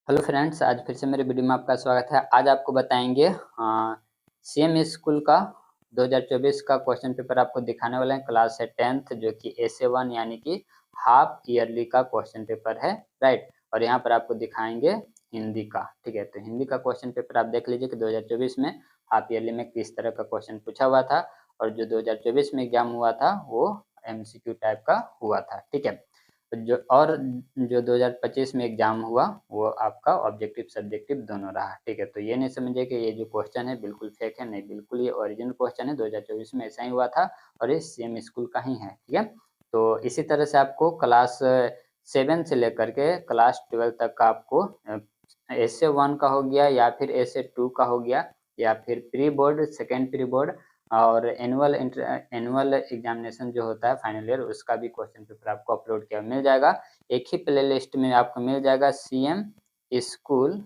Hello friends, आज फिर से मेरे वीडियो में आपका स्वागत है। आज आपको बताएंगे सीएम स्कूल का 2024 का क्वेश्चन पेपर आपको दिखाने वाले हैं। क्लास है 10th जो कि एसे 1 यानी कि हाफ ईयरली का क्वेश्चन पेपर है, राइट। और यहाँ पर आपको दिखाएंगे हिंदी का, ठीक है। तो हिंदी का क्वेश्चन पेपर आप देख लीजिए कि 2024 में हाफ ईयरली में किस तरह का क्वेश्चन पूछा हुआ था, और जो 2024 में एग्जाम हुआ था वो एमसीक्यू टाइप का हुआ था, ठीक है। जो 2025 में एग्जाम हुआ वो आपका ऑब्जेक्टिव सब्जेक्टिव दोनों रहा, ठीक है। तो ये नहीं समझिए कि ये जो क्वेश्चन है बिल्कुल फेक है, नहीं, बिल्कुल ये ओरिजिनल क्वेश्चन है। 2024 में ऐसा ही हुआ था और ये सेम स्कूल का ही है, ठीक है। तो इसी तरह से आपको क्लास 7 से लेकर के क्लास 12 तक का आपको एसे 1 का हो गया, या फिर एसे 2 का हो गया, या फिर pre board, second pre board और एनुअल एग्जामिनेशन जो होता है फाइनल ईयर, उसका भी क्वेश्चन पेपर आपको अपलोड किया मिल जाएगा। एक ही प्ले लिस्ट में आपको मिल जाएगा सीएम स्कूल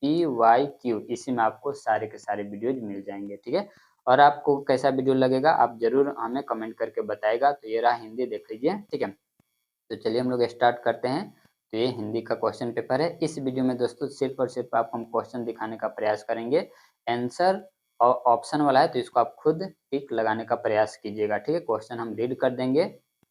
PYQ, इसी में आपको सारे के सारे वीडियोज मिल जाएंगे, ठीक है। और आपको कैसा वीडियो लगेगा आप जरूर हमें कमेंट करके बताएगा। तो ये रहा हिंदी, देख लीजिए, ठीक है। तो चलिए हम लोग स्टार्ट करते हैं। तो ये हिंदी का क्वेश्चन पेपर है। इस वीडियो में दोस्तों सिर्फ और सिर्फ आपको हम क्वेश्चन दिखाने का प्रयास करेंगे। आंसर ऑप्शन वाला है तो इसको आप खुद टिक लगाने का प्रयास कीजिएगा, ठीक है। क्वेश्चन हम रीड कर देंगे,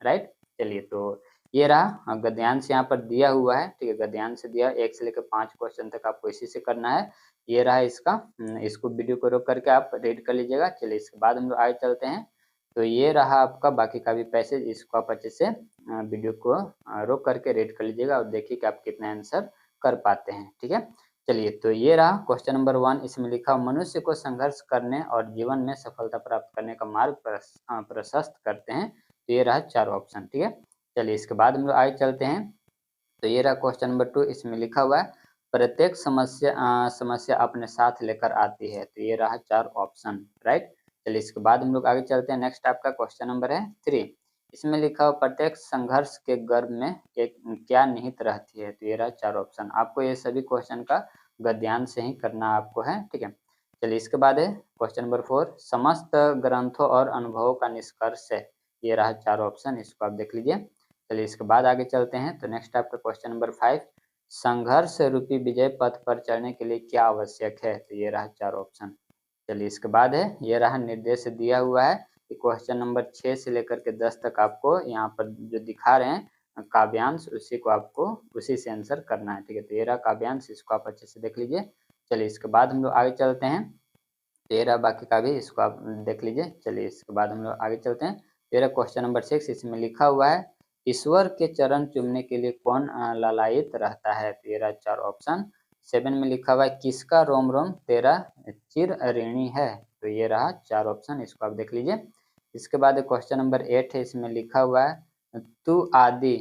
राइट। चलिए, तो ये रहा गद्यांश यहाँ पर दिया हुआ है, ठीक है। गद्यांश से दिया 1 से लेकर 5 क्वेश्चन तक आपको इसी से करना है। ये रहा इसका, इसको वीडियो को रोक करके आप रीड कर लीजिएगा। चलिए, इसके बाद हम लोग आगे चलते हैं। तो ये रहा आपका बाकी का भी पैसेज, इसको आप अच्छे से वीडियो को रोक करके रीड कर लीजिएगा और देखिए कि आप कितना आंसर कर पाते हैं, ठीक है। चलिए, तो ये रहा क्वेश्चन नंबर 1। इसमें लिखा मनुष्य को संघर्ष करने और जीवन में सफलता प्राप्त करने का मार्ग प्रशस्त करते हैं। तो ये रहा 4 ऑप्शन, ठीक है। चलिए, इसके बाद हम लोग आगे चलते हैं। तो ये रहा क्वेश्चन नंबर 2। इसमें लिखा हुआ है प्रत्येक समस्या अपने साथ लेकर आती है। तो ये रहा 4 ऑप्शन, राइट। चलिए, इसके बाद हम लोग आगे चलते हैं। नेक्स्ट आपका क्वेश्चन नंबर है 3। इसमें लिखा हुआ प्रत्येक संघर्ष के गर्भ में एक क्या निहित रहती है। तो ये रहा 4 ऑप्शन। आपको ये सभी क्वेश्चन का गद्यांश से ही करना आपको है, ठीक है। चलिए, इसके बाद है क्वेश्चन नंबर 4। समस्त ग्रंथों और अनुभवों का निष्कर्ष है। ये रहा 4 ऑप्शन, इसको आप देख लीजिए। चलिए, इसके बाद आगे चलते हैं। तो नेक्स्ट आपका क्वेश्चन नंबर 5। संघर्ष रूपी विजय पथ पर चढ़ने के लिए क्या आवश्यक है। तो ये रहा 4 ऑप्शन। चलिए, इसके बाद है ये रहा निर्देश दिया हुआ है कि क्वेश्चन नंबर 6 से लेकर के 10 तक आपको यहाँ पर जो दिखा रहे हैं काव्यांश, उसी को आपको उसी से आंसर करना है, ठीक है। तो ये रहा काव्यांश, इसको आप अच्छे से देख लीजिए। चलिए, इसके बाद हम लोग आगे चलते हैं। तो ये रहा बाकी का भी, इसको आप देख लीजिए। चलिए, इसके बाद हम लोग आगे चलते हैं। ये रहा क्वेश्चन नंबर 6। इसमें लिखा हुआ है ईश्वर के चरण चूमने के लिए कौन लालायित रहता है। तो ये रहा 4 ऑप्शन। 7 में लिखा हुआ है किसका रोम रोम तेरा चिर ऋणी है। तो ये रहा 4 ऑप्शन, इसको आप देख लीजिए। इसके बाद क्वेश्चन नंबर 8 है। इसमें लिखा हुआ है तू आदि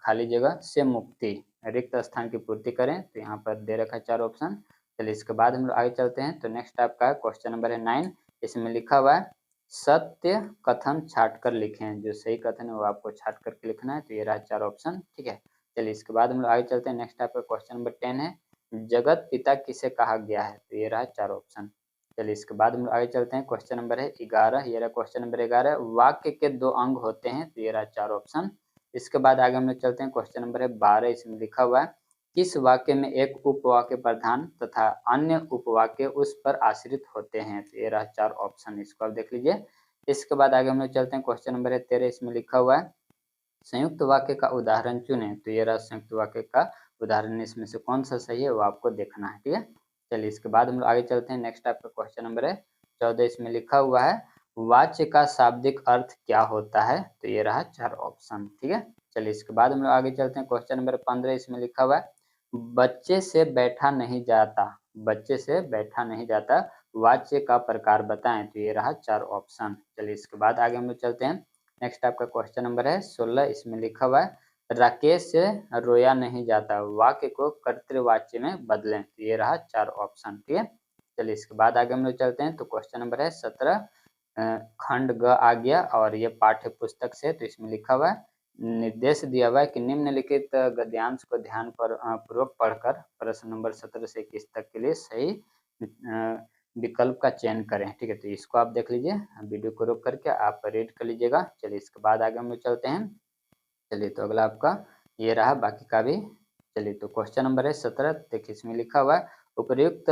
खाली जगह से मुक्ति रिक्त स्थान की पूर्ति करें। तो यहाँ पर दे रखा है 4 ऑप्शन। चलिए, इसके बाद हम लोग आगे चलते हैं। तो नेक्स्ट आपका क्वेश्चन नंबर है 9। इसमें लिखा हुआ है सत्य कथन छाट कर लिखें। जो सही कथन है वो आपको छाट करके लिखना है। तो ये रहा 4 ऑप्शन, ठीक है। चलिए, इसके बाद हम लोग आगे चलते हैं। नेक्स्ट आपका क्वेश्चन नंबर 10 है जगत पिता किसे कहा गया है। तो ये रहा 4 ऑप्शन। चलिए, इसके बाद हम लोग आगे चलते हैं। क्वेश्चन नंबर है 11। ये रहा क्वेश्चन नंबर 11। वाक्य के 2 अंग होते हैं। तो ये रहा 4 ऑप्शन। इसके बाद आगे हम लोग चलते हैं। क्वेश्चन नंबर है 12। इसमें लिखा हुआ है किस वाक्य में एक उपवाक्य प्रधान तथा अन्य उपवाक्य उस पर आश्रित होते हैं। तो ये रहा 4 ऑप्शन, इसको आप देख लीजिए। इसके बाद आगे हम लोग चलते हैं। क्वेश्चन नंबर है 13। इसमें लिखा हुआ है संयुक्त वाक्य का उदाहरण चुने। तो ये रहा संयुक्त वाक्य का उदाहरण, इसमें से कौन सा सही है वो आपको देखना है, ठीक है। चलिए, इसके बाद हम लोग आगे चलते हैं। नेक्स्ट आपका क्वेश्चन नंबर है 14। इसमें लिखा हुआ है वाच्य का शाब्दिक अर्थ क्या होता है। तो ये रहा 4 ऑप्शन, ठीक है। चलिए, इसके बाद हम लोग आगे चलते हैं। Question number 15। इसमें लिखा हुआ है बच्चे से बैठा नहीं जाता, बच्चे से बैठा नहीं जाता, वाच्य का प्रकार बताएं। तो ये रहा 4 ऑप्शन। चलिए, इसके बाद आगे हम लोग चलते हैं। नेक्स्ट आपका क्वेश्चन नंबर है 16। इसमें लिखा हुआ है राकेश से रोया नहीं जाता, वाक्य को कर्तृवाच्य में बदलें। तो ये रहा 4 ऑप्शन, ठीक है। चलिए, इसके बाद आगे हम लोग चलते हैं। तो क्वेश्चन नंबर है 17। खंड ग आ गया और ये पाठ्य पुस्तक से। तो इसमें लिखा हुआ है निर्देश दिया हुआ है कि निम्नलिखित गद्यांश को ध्यान पूर्वक पढ़कर प्रश्न नंबर 17 से 21 तक के लिए सही विकल्प का चयन करें, ठीक है। तो इसको आप देख लीजिए, वीडियो को रोक करके आप रीड कर लीजिएगा। चलिए, इसके बाद आगे हम लोग चलते हैं। चलिए, तो अगला आपका ये रहा बाकी का भी। चलिए तो क्वेश्चन नंबर है 17। देखिए इसमें लिखा हुआ है उपर्युक्त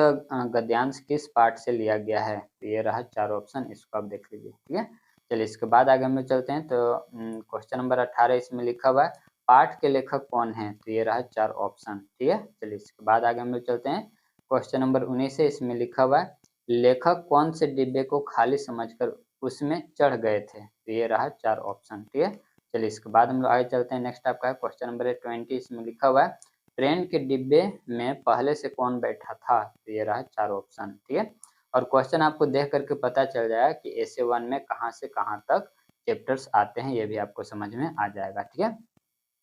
गद्यांश किस पाठ से लिया गया है, तो ये रहा 4 ऑप्शन, इसको आप देख लीजिए। ठीक है, चलिए इसके बाद आगे हम लोग चलते हैं। तो क्वेश्चन नंबर 18 इसमें लिखा हुआ है पाठ के लेखक कौन है, तो ये रहा 4 ऑप्शन। ठीक है, चलिए इसके बाद आगे हम लोग चलते हैं। क्वेश्चन नंबर 19 है, इसमें लिखा हुआ है लेखक कौन से डिब्बे को खाली समझकर उसमें चढ़ गए थे, तो ये रहा 4 ऑप्शन। ठीक है, चलिए इसके बाद हम लोग आगे चलते हैं। नेक्स्ट आपका है क्वेश्चन नंबर 20, इसमें लिखा हुआ है ट्रेन के डिब्बे में पहले से कौन बैठा था, तो ये रहा 4 ऑप्शन। ठीक है, और क्वेश्चन आपको देख करके पता चल जाएगा कि एसे 1 में कहाँ से कहाँ तक चैप्टर्स आते हैं, ये भी आपको समझ में आ जाएगा। ठीक है,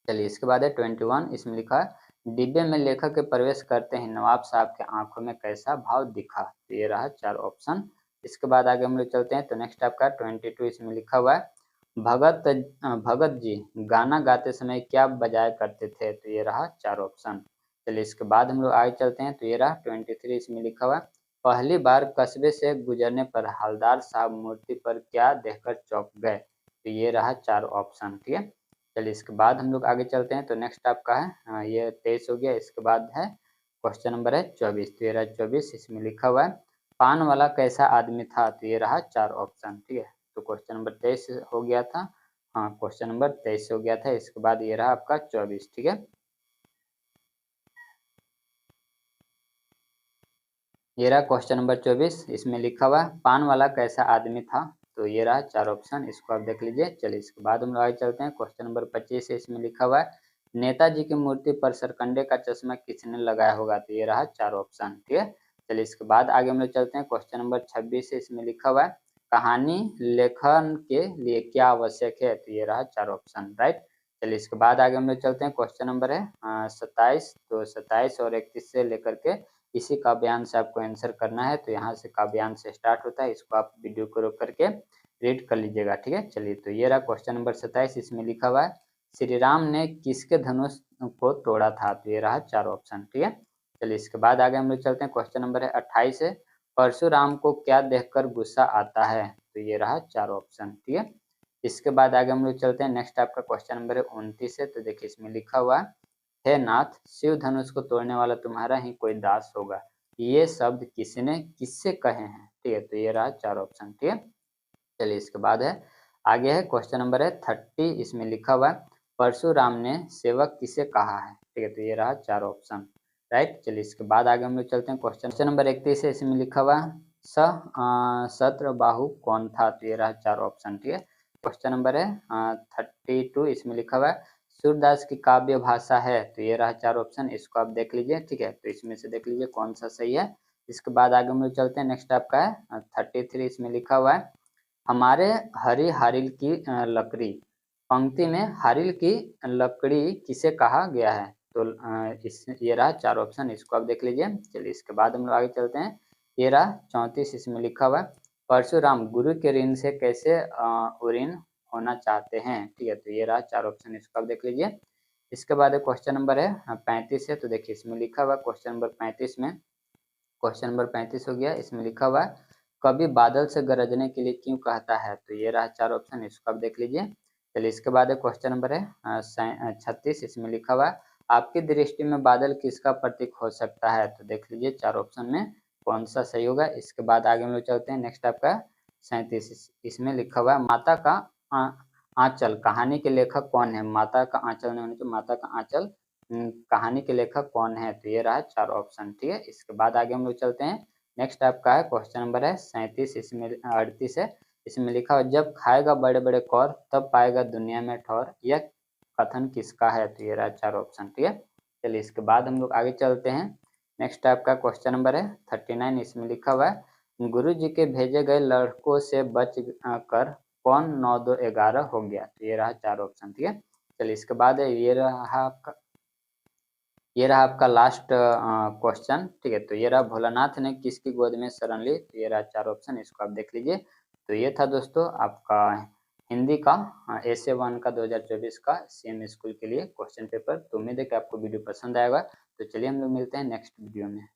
चलिए इसके बाद है 21, इसमें लिखा है डिब्बे में लेखक के प्रवेश करते ही नवाब साहब के आंखों में कैसा भाव दिखा, तो ये रहा 4 ऑप्शन। इसके बाद आगे हम लोग चलते हैं। तो नेक्स्ट आपका 22, इसमें लिखा हुआ है भगत भगत जी गाना गाते समय क्या बजाया करते थे, तो ये रहा 4 ऑप्शन। चलिए इसके बाद हम लोग आगे चलते हैं। तो ये रहा 23, इसमें लिखा हुआ पहली बार कस्बे से गुजरने पर हवलदार साहब मूर्ति पर क्या देखकर चौंक गए, तो ये रहा 4 ऑप्शन। ठीक है, चलिए इसके बाद हम लोग आगे चलते हैं। तो नेक्स्ट आपका है ये 23 हो गया। इसके बाद है क्वेश्चन नंबर है 24, तो ये रहा 24, इसमें लिखा हुआ है पान वाला कैसा आदमी था, तो ये रहा 4 ऑप्शन। ठीक है, तो क्वेश्चन नंबर 23 हो गया था। हाँ, क्वेश्चन नंबर 23 हो गया था। इसके बाद ये रहा आपका 24। ठीक है, ये रहा क्वेश्चन नंबर 24, इसमें लिखा हुआ पान वाला कैसा आदमी था, तो ये रहा 4 ऑप्शन, इसको आप देख लीजिए। चलिए इसके बाद हम लोग आगे चलते हैं। क्वेश्चन नंबर 25 है, इसमें लिखा हुआ है नेताजी की मूर्ति पर सरकंडे का चश्मा किसने लगाया होगा, तो ये रहा 4 ऑप्शन। ठीक है, चलिए इसके बाद आगे हम लोग चलते हैं। क्वेश्चन नंबर 26 है, इसमें लिखा हुआ है कहानी लेखन के लिए क्या आवश्यक है, तो ये रहा 4 ऑप्शन। राइट, चलिए इसके बाद आगे हम लोग चलते हैं। क्वेश्चन नंबर है 27, तो 27 और 31 से लेकर के इसी काव्यांश से आपको आंसर करना है। तो यहाँ से काव्यांश से स्टार्ट होता है, इसको आप वीडियो को रोक करके रीड कर लीजिएगा। ठीक है, चलिए तो ये रहा क्वेश्चन नंबर 27, इसमें लिखा हुआ है श्री राम ने किसके धनुष को तोड़ा था, तो ये रहा 4 ऑप्शन। ठीक है, चलिए इसके बाद आगे हम लोग चलते हैं। क्वेश्चन नंबर है 28 है परशुराम को क्या देखकर गुस्सा आता है, तो ये रहा 4 ऑप्शन। ठीक है, इसके बाद आगे हम लोग चलते हैं। नेक्स्ट आपका क्वेश्चन नंबर है 29 है। तो देखिए इसमें लिखा हुआ है हे नाथ शिव धनुष को तोड़ने वाला तुम्हारा ही कोई दास होगा, ये शब्द किसने किससे कहे हैं। ठीक है, तो ये रहा 4 ऑप्शन। ठीक है, चलिए इसके बाद है आगे है क्वेश्चन नंबर है 30, इसमें लिखा हुआ है परशुराम ने सेवक किसे कहा है। ठीक है, तो ये रहा 4 ऑप्शन। राइट, चलिए इसके बाद आगे हम लोग चलते हैं। क्वेश्चन नंबर 31 है, इसमें लिखा हुआ है सत्र बाहु कौन था, तो ये रहा 4 ऑप्शन। ठीक है, क्वेश्चन नंबर है 32, इसमें लिखा हुआ है सूरदास की काव्य भाषा है, तो ये रहा 4 ऑप्शन, इसको आप देख लीजिए। ठीक है, तो इसमें से देख लीजिए कौन सा सही है। इसके बाद आगे हम लोग चलते हैं। नेक्स्ट आपका है 33, इसमें लिखा हुआ है हमारे हरी हारिल की लकड़ी, पंक्ति में हारिल की लकड़ी किसे कहा गया है, तो इस ये रहा 4 ऑप्शन, इसको आप देख लीजिए। चलिए इसके बाद हम लोग आगे चलते हैं। ये रहा 34, इसमें लिखा हुआ है परशुराम गुरु के ऋण से कैसे उऋण होना चाहते हैं। ठीक है, तो ये रहा 4 ऑप्शन, इसको आप देख लीजिए। इसके बाद क्वेश्चन नंबर है 35 है। तो देखिए इसमें लिखा हुआ क्वेश्चन नंबर 35 में, क्वेश्चन नंबर 35 हो गया। इसमें लिखा हुआ है कभी बादल से गरजने के लिए क्यों कहता है, तो ये रहा 4 ऑप्शन, इसको आप देख लीजिए। चलिए इसके बाद क्वेश्चन नंबर है 36, इसमें लिखा हुआ है आपकी दृष्टि में बादल किसका प्रतीक हो सकता है, तो देख लीजिए 4 ऑप्शन में कौन सा सही होगा। इसके बाद आगे हम लोग चलते हैं। नेक्स्ट आपका 37, इसमें लिखा हुआ है माता का आंचल कहानी के लेखक कौन है, माता का आंचल नहीं होने चाहिए, माता का आंचल कहानी के लेखक कौन है, तो ये रहा 4 ऑप्शन। ठीक है, इसके बाद आगे हम लोग चलते हैं। नेक्स्ट आपका है क्वेश्चन नंबर है 37, इसमें 38 है। इसमें लिखा हुआ जब खाएगा बड़े बड़े कौर तब पाएगा दुनिया में ठौर, यह कथन किसका है, तो ये रहा 4 ऑप्शन। ठीक है, चलिए इसके बाद हम लोग आगे चलते हैं। नेक्स्ट आपका क्वेश्चन नंबर है 39, इसमें लिखा हुआ है गुरु जी के भेजे गए लड़कों से बच कर कौन 9 2 11 हो गया, तो ये रहा 4 ऑप्शन। ठीक है, चलिए इसके बाद ये रहा आपका लास्ट क्वेश्चन। ठीक है, तो ये रहा भोलानाथ ने किसकी गोद में शरण ली, तो ये रहा 4 ऑप्शन, इसको आप देख लीजिए। तो ये था दोस्तों आपका हिंदी का एसे 1 का 2024 का सीएम स्कूल के लिए क्वेश्चन पेपर। तो उम्मीद है कि आपको वीडियो पसंद आएगा। तो चलिए हम लोग मिलते हैं नेक्स्ट वीडियो में।